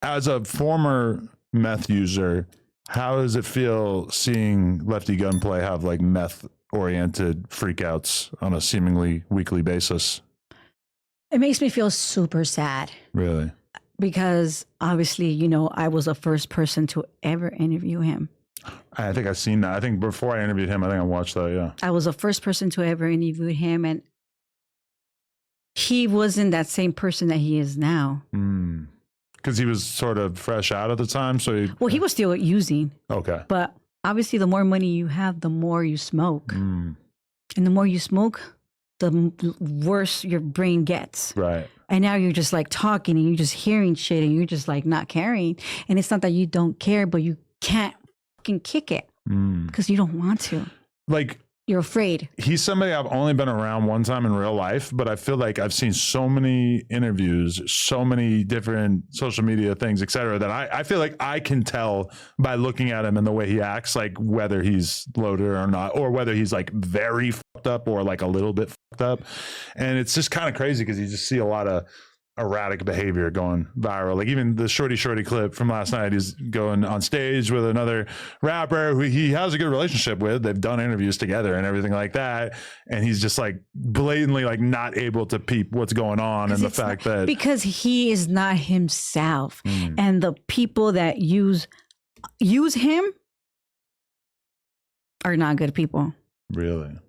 as a former meth user, how does it feel seeing Lefty Gunplay have like meth oriented freakouts on a seemingly weekly basis? It makes me feel super sad. Really? Because obviously, you know, I was the first person to ever interview him. I think I've seen that. I think before I interviewed him, I think I watched that. Yeah. I was the first person to ever interview him, and he wasn't that same person that he is now. Because he was sort of fresh out at the time. So he was still using. Okay. But obviously, the more money you have, the more you smoke. And the more you smoke, the worse your brain gets. Right. And now you're just like talking and you're just hearing shit and you're just like not caring. And it's not that you don't care, but you can't fucking kick it because you don't want to. Like, you're afraid. He's somebody I've only been around one time in real life, but I feel like I've seen so many interviews, so many different social media things, et cetera, that I feel like I can tell by looking at him and the way he acts, like whether he's loaded or not, or whether he's like very fucked up or like a little bit fucked up. And it's just kind of crazy because you just see a lot of erratic behavior going viral. Like even the shorty clip from last night, he's going on stage with another rapper who he has a good relationship with. They've done interviews together and everything like that. And he's just like blatantly like not able to peep what's going on. And the fact that because he is not himself and the people that use him are not good people. Really?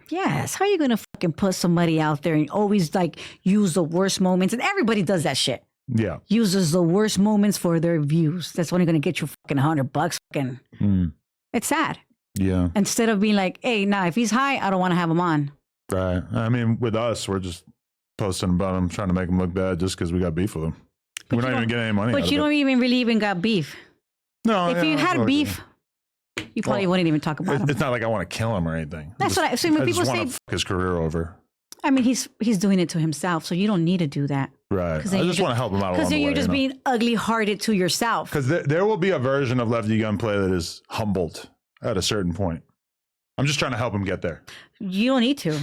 Yes. How are you going to fucking put somebody out there and always like use the worst moments? And everybody does that shit. Yeah. Uses the worst moments for their views. That's only going to get you fucking $100 fucking. It's sad. Yeah. Instead of being like, hey, nah, if he's high, I don't want to have him on. Right. I mean, with us, we're just posting about him, trying to make him look bad just because we got beef with him. We're not even getting any money. But you don't even got beef. No. If you had beef, you probably wouldn't even talk about him. It's not like I want to kill him or anything. That's what I. So when people say fuck his career over. I mean, he's doing it to himself, so you don't need to do that. Right. I just want to help him out. Because then you're just being ugly-hearted to yourself. Because there will be a version of Lefty Gunplay that is humbled at a certain point. I'm just trying to help him get there. You don't need to,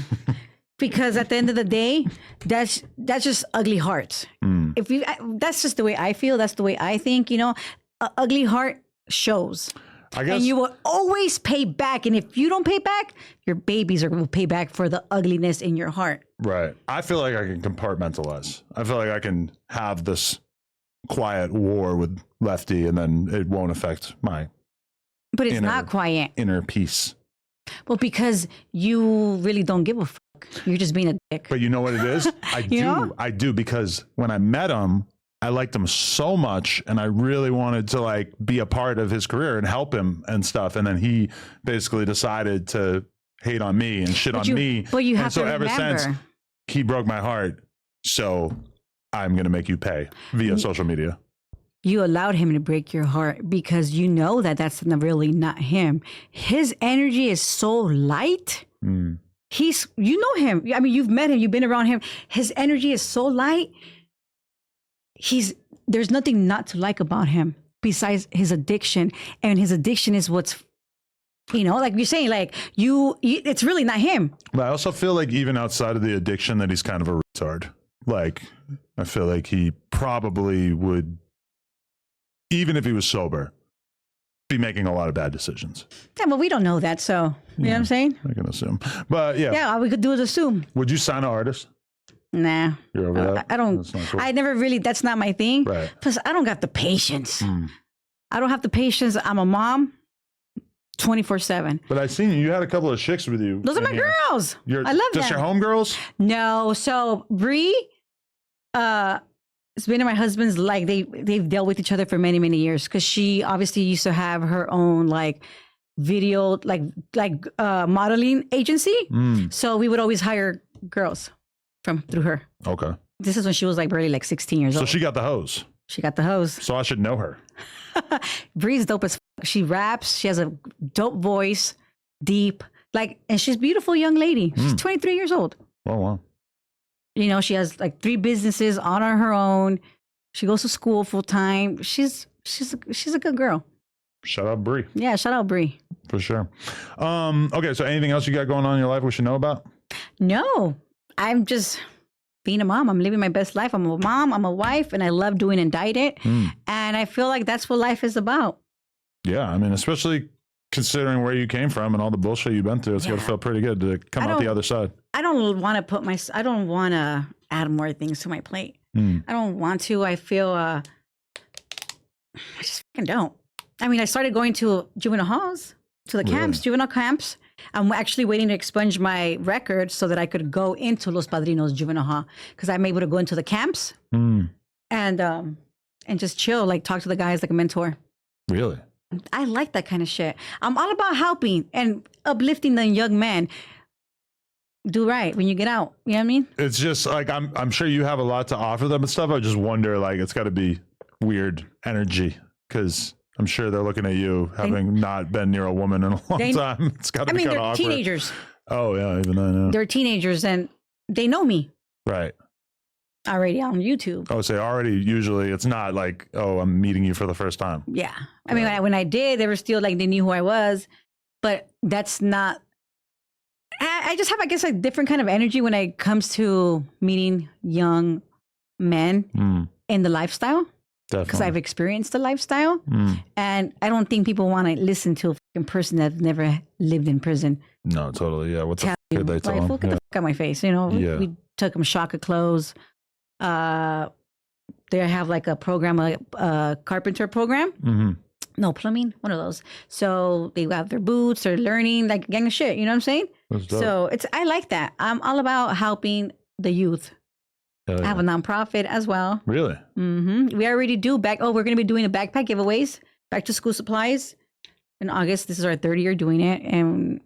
because at the end of the day, that's just ugly hearts. That's just the way I feel. That's the way I think. You know, an ugly heart shows. I guess, and you will always pay back. And if you don't pay back, your babies will pay back for the ugliness in your heart. Right. I feel like I can compartmentalize. I feel like I can have this quiet war with Lefty and then it won't affect my But it's not quiet. Inner peace. Well, because you really don't give a fuck. You're just being a dick. But you know what it is? I do because when I met him, I liked him so much and I really wanted to like be a part of his career and help him and stuff. And then he basically decided to hate on me and shit on me. But you have to remember. Ever since he broke my heart. So I'm going to make you pay via social media. You allowed him to break your heart because you know that that's really not him. His energy is so light. You know him. I mean, you've met him. You've been around him. His energy is so light. There's nothing not to like about him besides his addiction, and his addiction is what's, you know, like you're saying, like it's really not him. But I also feel like even outside of the addiction that he's kind of a retard. Like, I feel like he probably would, even if he was sober, be making a lot of bad decisions. Yeah, but we don't know that, so you know what I'm saying? I can assume. But yeah. All we could do is assume. Would you sign an artist? Nah. You're over that? I don't. Cool. I never really, that's not my thing. Right. Plus, I don't got the patience. I don't have the patience. I'm a mom 24/7. But I seen you had a couple of chicks with you. Those are my girls. I love them. Just your homegirls? No. So Bree, it's been in my husband's, like they've dealt with each other for many, many years because she obviously used to have her own like video, like modeling agency. So we would always hire girls through her. Okay. This is when she was like barely like 16 years old. So she got the hose. She got the hose. So I should know her. Bree's dope as fuck. She raps. She has a dope voice, deep, like, and she's a beautiful young lady. She's 23 years old. Oh, wow. You know, she has like 3 businesses on her own. She goes to school full time. She's a good girl. Shout out Bree. Yeah, shout out Bree. For sure. Okay, so anything else you got going on in your life we should know about? No, I'm just being a mom. I'm living my best life. I'm a mom. I'm a wife, and I love doing Indicted. And I feel like that's what life is about. Yeah, I mean, especially considering where you came from and all the bullshit you've been through, it's got to feel pretty good to come out the other side. I don't want to add more things to my plate. I don't want to. I feel, I just fucking don't. I mean, I started going to juvenile halls, to the camps, juvenile camps. I'm actually waiting to expunge my record so that I could go into Los Padrinos Juvenile Hall, because I'm able to go into the camps and just chill, like talk to the guys like a mentor. Really? I like that kind of shit. I'm all about helping and uplifting the young man. Do right when you get out. You know what I mean? It's just like, I'm sure you have a lot to offer them and stuff. I just wonder, like, it's got to be weird energy, because I'm sure they're looking at you having not been near a woman in a long time. It's got to be kind of awkward. They're teenagers. Oh, yeah, even I know. They're teenagers and they know me. Right. Already on YouTube. Oh, so already, usually it's not like, oh, I'm meeting you for the first time. Yeah. I mean, when I did, they were still like, they knew who I was, but that's not, I just have, I guess, a different kind of energy when it comes to meeting young men in the lifestyle. Because I've experienced the lifestyle, and I don't think people want to listen to a fucking person that's never lived in prison. No, totally. Yeah. What the fuck did they tell them? Look at the fuck out my face. You know, we took them shock of clothes. They have like a program, a carpenter program. No, plumbing, one of those. So they have their boots, they're learning, like gang of shit. You know what I'm saying? So I like that. I'm all about helping the youth. I have a nonprofit as well. Really? We already do we're going to be doing the backpack giveaways, back to school supplies in August. This is our third year doing it. And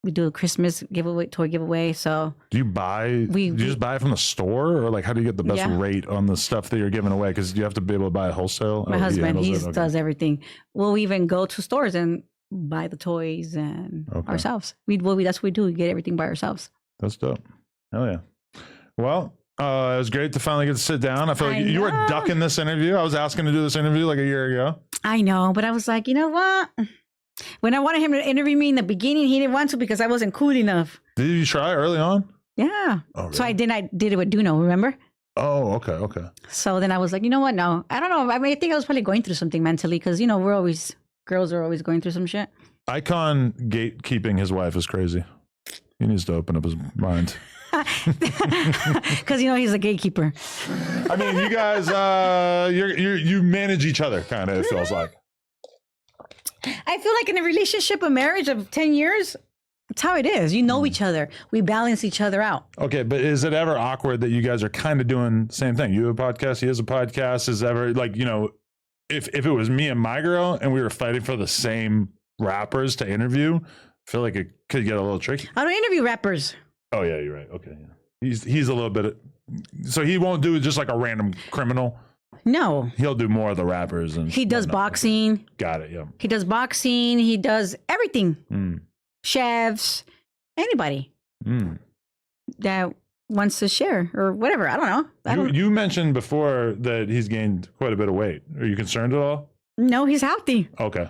we do a Christmas giveaway, toy giveaway. So do you buy, do you just buy it from the store, or like, how do you get the best rate on the stuff that you're giving away? Cause you have to be able to buy a wholesale. My husband, he does everything. We'll even go to stores and buy the toys and ourselves. That's what we do. We get everything by ourselves. That's dope. Hell yeah. Well, it was great to finally get to sit down. I feel like you were ducking this interview. I was asking to do this interview like a year ago. I know, but I was like, you know what? When I wanted him to interview me in the beginning, he didn't want to because I wasn't cool enough. Did you try early on? Yeah. Oh, really? So I did it with Duno, remember? Oh, okay. So then I was like, you know what? No, I don't know. I mean, I think I was probably going through something mentally because, you know, girls are always going through some shit. Icon gatekeeping his wife is crazy. He needs to open up his mind. Because, you know, he's a gatekeeper. I mean, you guys, you manage each other, kind of, it feels like. I feel like in a relationship, a marriage of 10 years, that's how it is. You know each other. We balance each other out. Okay, but is it ever awkward that you guys are kind of doing the same thing? You have a podcast, he has a podcast. Is ever, like, you know, if it was me and my girl and we were fighting for the same rappers to interview, I feel like it could get a little tricky. I don't interview rappers. Oh, yeah, you're right. Okay, yeah. He's a little bit, so he won't do just like a random criminal. No. He'll do more of the rappers. And he does boxing. Got it, yeah. He does boxing. He does everything. Chefs, anybody that wants to share or whatever. I don't know. You mentioned before that he's gained quite a bit of weight. Are you concerned at all? No, he's healthy. Okay.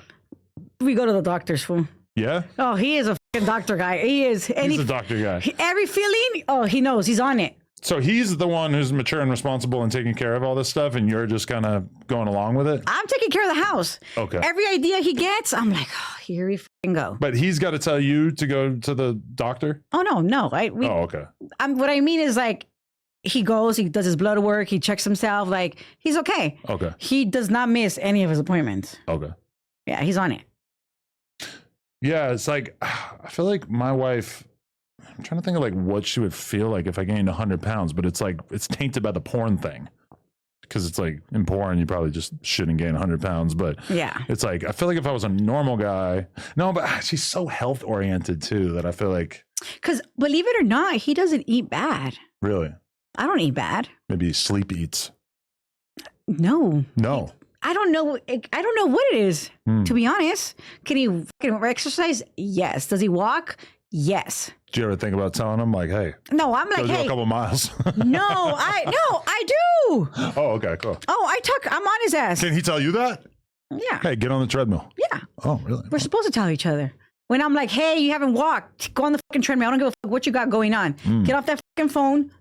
We go to the doctors for him. Yeah? Oh, he is a fucking doctor guy. He is. He's a doctor guy. Every feeling, he knows. He's on it. So he's the one who's mature and responsible and taking care of all this stuff, and you're just kind of going along with it? I'm taking care of the house. Okay. Every idea he gets, I'm like, here we fucking go. But he's got to tell you to go to the doctor? Oh, no. Okay. What I mean is, like, he goes, he does his blood work, he checks himself, like, he's okay. Okay. He does not miss any of his appointments. Okay. Yeah, he's on it. Yeah, it's like, I feel like my wife, I'm trying to think of like what she would feel like if I gained 100 pounds, but it's like, it's tainted by the porn thing. Because it's like, in porn, you probably just shouldn't gain 100 pounds. But yeah, it's like, I feel like if I was a normal guy, no, but she's so health oriented too, that I feel like. Because believe it or not, he doesn't eat bad. Really? I don't eat bad. Maybe he sleep eats. No. I don't know what it is, to be honest. Can he exercise? Yes. Does he walk? Yes. Do you ever think about telling him, like, hey? No, I'm like, go hey. Do a couple miles. No, I do. Oh, okay, cool. Oh, I'm on his ass. Can he tell you that? Yeah. Hey, get on the treadmill. Yeah. Oh, really? We're supposed to tell each other. When I'm like, hey, you haven't walked, go on the fucking treadmill. I don't give a fuck what you got going on. Get off that fucking phone.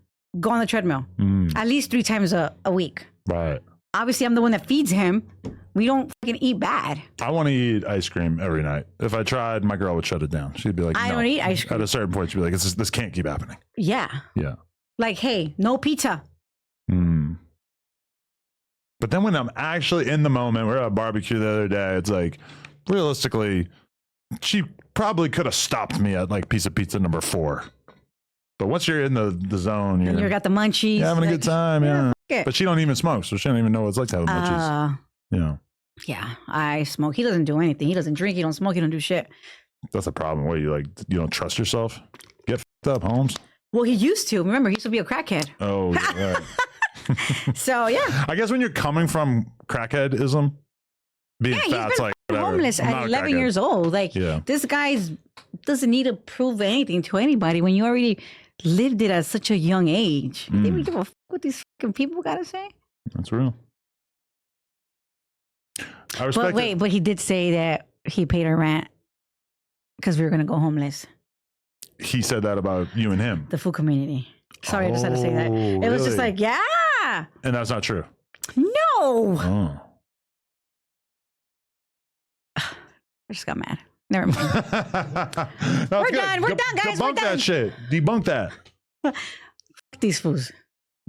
go on the treadmill at least 3 times a week. Right. Obviously, I'm the one that feeds him. We don't fucking eat bad. I want to eat ice cream every night. If I tried, my girl would shut it down. She'd be like, I no. don't eat ice cream. At a certain point, she'd be like, this can't keep happening. Yeah. Yeah. Like, hey, no pizza. But then when I'm actually in the moment, we're at a barbecue the other day, it's like, realistically, she probably could have stopped me at like piece of pizza number 4. But once you're in the zone, You got the munchies. having a good time. Yeah. It. But she don't even smoke, so she don't even know what it's like to have munchies. Yeah, I smoke. He doesn't do anything. He doesn't drink. He don't smoke. He don't do shit. That's a problem. What, you don't trust yourself? Get f***ed up, Holmes. Well, he used to. Remember, he used to be a crackhead. Oh, yeah. So, yeah. I guess when you're coming from crackheadism, being fat's like, whatever. Homeless at 11 years old. Like, this guy doesn't need to prove anything to anybody when you already lived it at such a young age. They don't give a fuck what these fucking people got to say. That's real. I respect but he did say that he paid our rent because we were going to go homeless. He said that about you and him? The food community. Sorry, I just had to say that. It was just like, yeah. And that's not true? No. Oh. I just got mad. Never mind. We're done. We're done, guys. Debunk that shit. Debunk that. These fools.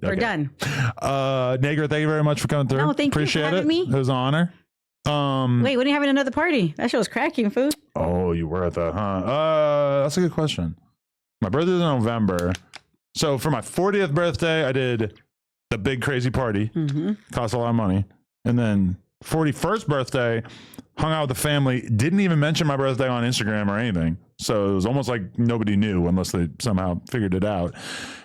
We're done. Negra, thank you very much for coming through. No, thank Appreciate you for having me. It was an honor. Wait, when are you having another party? That show's cracking, food. Oh, you were at that, huh? That's a good question. My birthday's in November. So for my 40th birthday, I did the big crazy party. Cost a lot of money. And then 41st birthday, hung out with the family. Didn't even mention my birthday on Instagram or anything. So it was almost like nobody knew unless they somehow figured it out.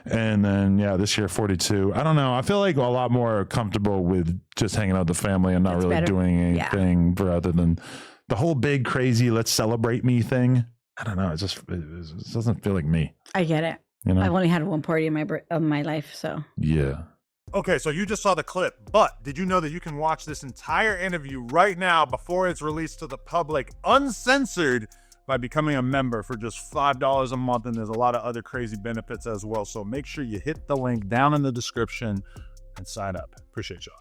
And then, this year, 42. I don't know. I feel like a lot more comfortable with just hanging out with the family and not really doing anything rather than the whole big, crazy, let's celebrate me thing. I don't know. It doesn't feel like me. I get it. I've only had one party in my life, so. Yeah. Okay, so you just saw the clip, but did you know that you can watch this entire interview right now before it's released to the public, uncensored, by becoming a member for just $5 a month, and there's a lot of other crazy benefits as well. So make sure you hit the link down in the description and sign up. Appreciate y'all.